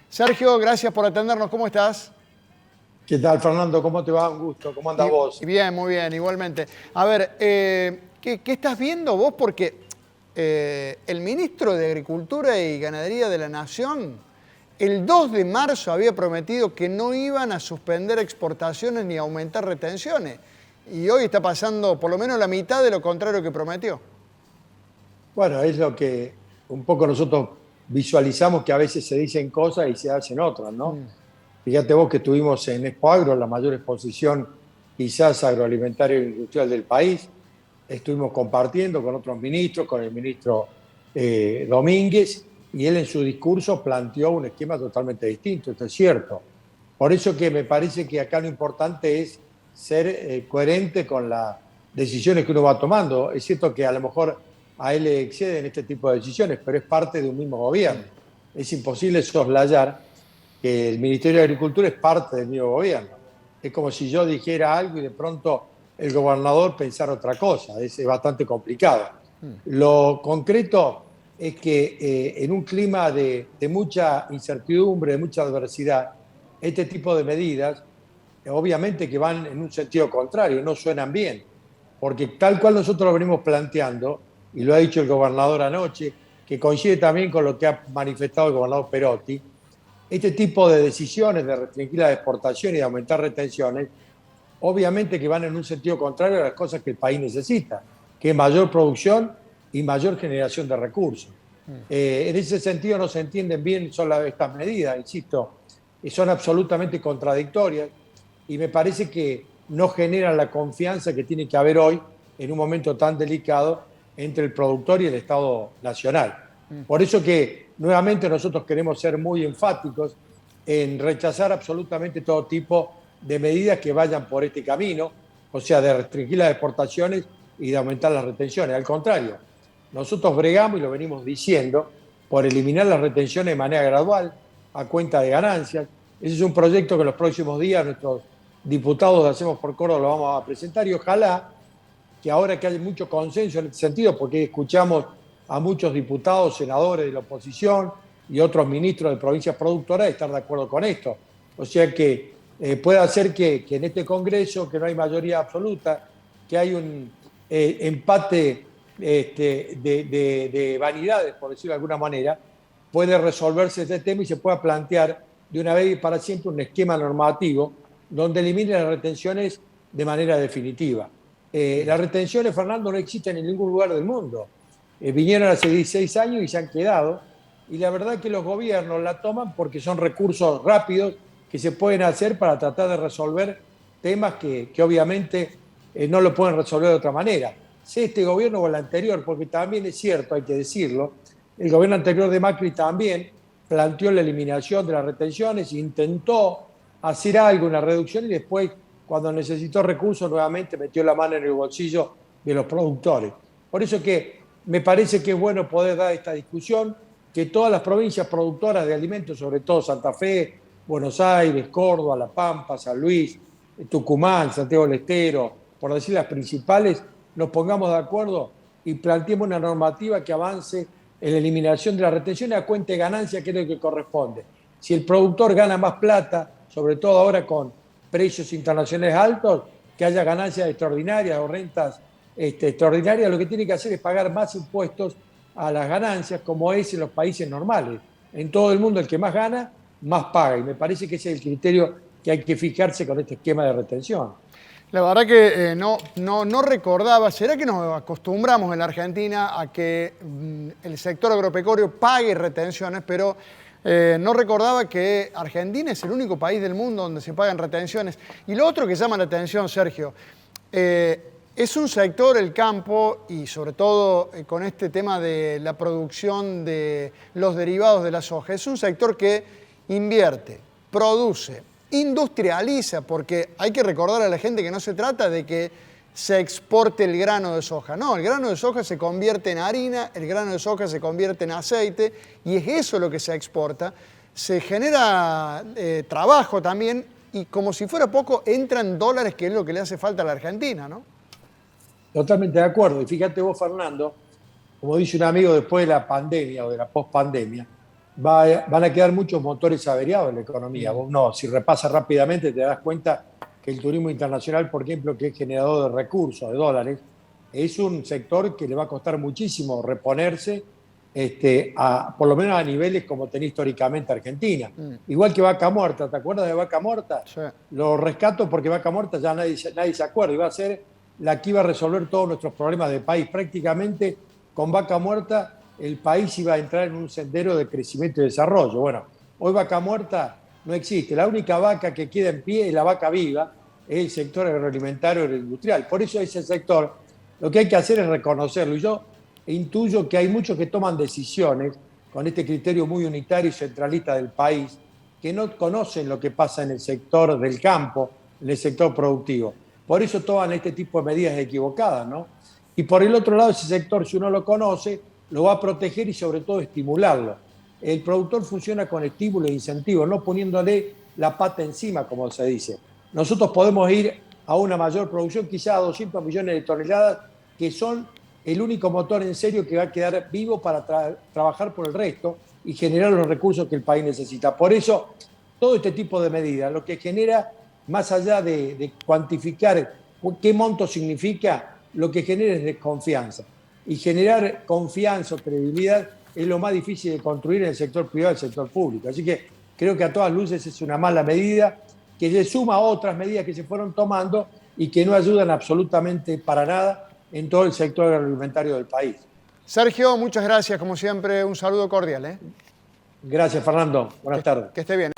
Sergio, gracias por atendernos. ¿Cómo estás? ¿Qué tal, Fernando? ¿Cómo te va? Un gusto. ¿Cómo andas vos? Bien, muy bien, igualmente. A ver, ¿qué estás viendo vos? Porque el ministro de Agricultura y Ganadería de la Nación, el 2 de marzo había prometido que no iban a suspender exportaciones ni aumentar retenciones. Y hoy está pasando por lo menos la mitad de lo contrario que prometió. Bueno, es lo que un poco nosotros visualizamos, que a veces se dicen cosas y se hacen otras, ¿no? Fíjate vos que estuvimos en Expo Agro, la mayor exposición quizás agroalimentaria e industrial del país. Estuvimos compartiendo con otros ministros, con el ministro Domínguez, y él en su discurso planteó un esquema totalmente distinto, esto es cierto. Por eso que me parece que acá lo importante es ser coherente con las decisiones que uno va tomando. Es cierto que a lo mejor a él le exceden este tipo de decisiones, pero es parte de un mismo gobierno. Es imposible soslayar que el Ministerio de Agricultura es parte del mismo gobierno. Es como si yo dijera algo y de pronto el gobernador pensara otra cosa. Es bastante complicado. Lo concreto es que en un clima de mucha incertidumbre, de mucha adversidad, este tipo de medidas, obviamente que van en un sentido contrario, no suenan bien, porque tal cual nosotros lo venimos planteando, y lo ha dicho el gobernador anoche, que coincide también con lo que ha manifestado el gobernador Perotti, este tipo de decisiones de restringir la exportación y de aumentar retenciones, obviamente que van en un sentido contrario a las cosas que el país necesita, que es mayor producción y mayor generación de recursos. En ese sentido no se entienden bien solo estas medidas, insisto, y son absolutamente contradictorias y me parece que no generan la confianza que tiene que haber hoy en un momento tan delicado entre el productor y el Estado Nacional. Por eso que nuevamente nosotros queremos ser muy enfáticos en rechazar absolutamente todo tipo de medidas que vayan por este camino, o sea, de restringir las exportaciones y de aumentar las retenciones. Al contrario, nosotros bregamos y lo venimos diciendo por eliminar las retenciones de manera gradual, a cuenta de ganancias. Ese es un proyecto que en los próximos días nuestros diputados de Hacemos por Córdoba lo vamos a presentar y ojalá que ahora que hay mucho consenso en este sentido, porque escuchamos a muchos diputados, senadores de la oposición y otros ministros de provincias productoras estar de acuerdo con esto. O sea que puede ser que en este Congreso, que no hay mayoría absoluta, que hay un empate de vanidades, por decirlo de alguna manera, puede resolverse este tema y se pueda plantear de una vez y para siempre un esquema normativo donde elimine las retenciones de manera definitiva. Las retenciones, Fernando, no existen en ningún lugar del mundo. Vinieron hace 16 años y se han quedado. Y la verdad que los gobiernos la toman porque son recursos rápidos que se pueden hacer para tratar de resolver temas que obviamente no lo pueden resolver de otra manera. Sea este gobierno o el anterior, porque también es cierto, hay que decirlo, el gobierno anterior de Macri también planteó la eliminación de las retenciones, intentó hacer algo, una reducción y después, cuando necesitó recursos, nuevamente metió la mano en el bolsillo de los productores. Por eso que me parece que es bueno poder dar esta discusión, que todas las provincias productoras de alimentos, sobre todo Santa Fe, Buenos Aires, Córdoba, La Pampa, San Luis, Tucumán, Santiago del Estero, por decir las principales, nos pongamos de acuerdo y planteemos una normativa que avance en la eliminación de las retenciones a cuenta de ganancia, que es lo que corresponde. Si el productor gana más plata, sobre todo ahora con precios internacionales altos, que haya ganancias extraordinarias o rentas extraordinarias, lo que tiene que hacer es pagar más impuestos a las ganancias, como es en los países normales. En todo el mundo el que más gana, más paga. Y me parece que ese es el criterio que hay que fijarse con este esquema de retención. La verdad que no recordaba, ¿será que nos acostumbramos en la Argentina a que el sector agropecuario pague retenciones, pero no recordaba que Argentina es el único país del mundo donde se pagan retenciones? Y lo otro que llama la atención, Sergio, es un sector, el campo, y sobre todo con este tema de la producción de los derivados de la soja, es un sector que invierte, produce, industrializa, porque hay que recordar a la gente que no se trata de que se exporte el grano de soja. No, el grano de soja se convierte en harina, el grano de soja se convierte en aceite y es eso lo que se exporta. Se genera trabajo también y como si fuera poco entran dólares, que es lo que le hace falta a la Argentina, ¿no? Totalmente de acuerdo. Y fíjate vos, Fernando, como dice un amigo, después de la pandemia o de la pospandemia, van a quedar muchos motores averiados en la economía. Vos no, si repasas rápidamente te das cuenta que el turismo internacional, por ejemplo, que es generador de recursos, de dólares, es un sector que le va a costar muchísimo reponerse, por lo menos a niveles como tenía históricamente Argentina. Igual que Vaca Muerta, ¿te acuerdas de Vaca Muerta? Sí. Lo rescato porque Vaca Muerta ya nadie se acuerda, iba a ser la que iba a resolver todos nuestros problemas de país. Prácticamente con Vaca Muerta el país iba a entrar en un sendero de crecimiento y desarrollo. Bueno, hoy Vaca Muerta no existe. La única vaca que queda en pie es la vaca viva, es el sector agroalimentario y industrial. Por eso ese sector, lo que hay que hacer es reconocerlo. Y yo intuyo que hay muchos que toman decisiones con este criterio muy unitario y centralista del país, que no conocen lo que pasa en el sector del campo, en el sector productivo. Por eso toman este tipo de medidas equivocadas, ¿no? Y por el otro lado, ese sector, si uno lo conoce, lo va a proteger y sobre todo estimularlo. El productor funciona con estímulos e incentivos, no poniéndole la pata encima, como se dice. Nosotros podemos ir a una mayor producción, quizás a 200 millones de toneladas, que son el único motor en serio que va a quedar vivo para trabajar por el resto y generar los recursos que el país necesita. Por eso, todo este tipo de medidas, lo que genera, más allá de cuantificar qué monto significa, lo que genera es desconfianza. Y generar confianza o credibilidad es lo más difícil de construir en el sector privado y el sector público. Así que creo que a todas luces es una mala medida que se suma a otras medidas que se fueron tomando y que no ayudan absolutamente para nada en todo el sector agroalimentario del país. Sergio, muchas gracias. Como siempre, un saludo cordial. Gracias, Fernando. Buenas tardes. Que esté bien.